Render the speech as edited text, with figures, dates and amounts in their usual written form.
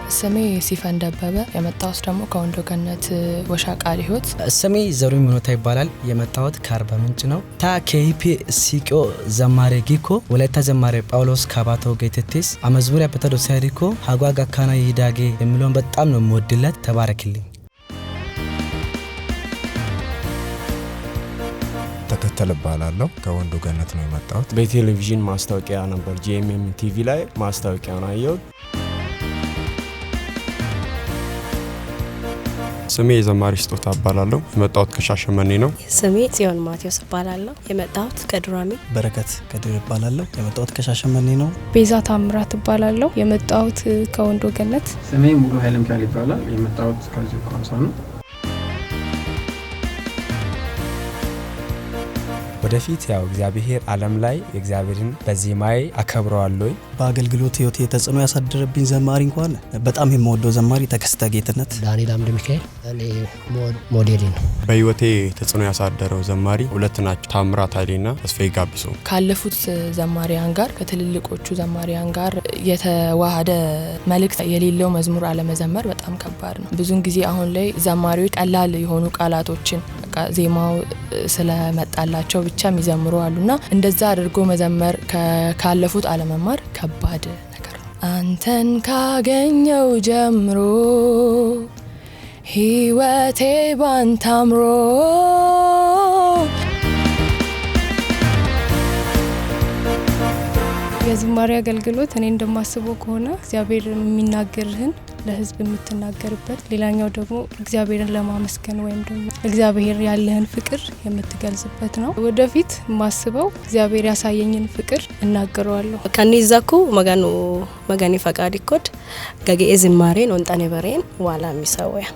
ስሜ ሲፈን ደበበ የመጣሁት ደግሞ ከወንዶ ገነት ወሻቃሪ ህይወት። ስሜ ዘሩኝ ምኖታ ይባላል የመጣሁት ከአርባ ምንጭ ነው። ታ ኬፒ ሲቆ ዘማሬ ጊኮ ወላይታ ዘማሬ ጳውሎስ ካባቶ ጌቴቴስ አመዝሙሪያ በተዶ ሳይሪኮ ሀጓጋ ካና ይዳጌ የሚለውን በጣም ነው የምወድለት። ተባረክልኝ። ተከተል ባላለው ከወንዶ ገነት ነው የመጣሁት። በቴሌቪዥን ማስታወቂያ ነበር ጂኤምኤም ቲቪ ላይ ማስታወቂያውን አየሁት። ስሜ ዘማሪ ስጦታ እባላለሁ የመጣሁት ከሻሸመኔ ነው። ስሜ ጽዮን ማቴዎስ እባላለሁ የመጣሁት ከዱራሜ። በረከት ከድር እባላለሁ የመጣሁት ከሻሸመኔ ነው። ቤዛ ታምራት እባላለሁ የመጣሁት ከወንዶ ገነት። ስሜ ሙሉ ኃይለም ካል ይባላል የመጣሁት ከዚህ ከሐዋሳ ነው። ወደፊት ያው እግዚአብሔር ዓለም ላይ እግዚአብሔርን በዜማዬ አከብረዋለሁ። በአገልግሎት ህይወት ተጽዕኖ ያሳደረብኝ ዘማሪ እንኳን በጣም የምወደው ዘማሪ ተከስተ ጌትነት። ዳንኤል አምደ ሚካኤል እኔ ሞዴል ነው። በህይወቴ ተጽዕኖ ያሳደረው ዘማሪ ሁለት ናቸው፣ ታምራት ኃይሌና ተስፋዬ ጋብሶ። ካለፉት ዘማሪያን ጋር ከትልልቆቹ ዘማሪያን ጋር የተዋሃደ መልእክት የሌለው መዝሙር አለመዘመር በጣም ከባድ ነው። ብዙን ጊዜ አሁን ላይ ዘማሪዎች ቀላል የሆኑ ቃላቶችን ዜማው ስለመጣላቸው ብቻ የሚዘምሩ አሉና እንደዛ አድርጎ መዘመር ካለፉት አለመማር ከባድ ነገር ነው። አንተን ካገኘው ጀምሮ ህይወቴ ባንተ አምሮ የዝማሬ አገልግሎት እኔ እንደማስበው ከሆነ እግዚአብሔር የሚናገርህን ለህዝብ የምትናገርበት፣ ሌላኛው ደግሞ እግዚአብሔርን ለማመስገን ወይም ደግሞ እግዚአብሔር ያለህን ፍቅር የምትገልጽበት ነው። ወደፊት ማስበው እግዚአብሔር ያሳየኝን ፍቅር እናገረዋለሁ። ከኒዛኩ መጋኒ ፈቃድ ይኮድ ገጌ ዝማሬን ወንጣኔ በሬን ዋላ ሚሳወያ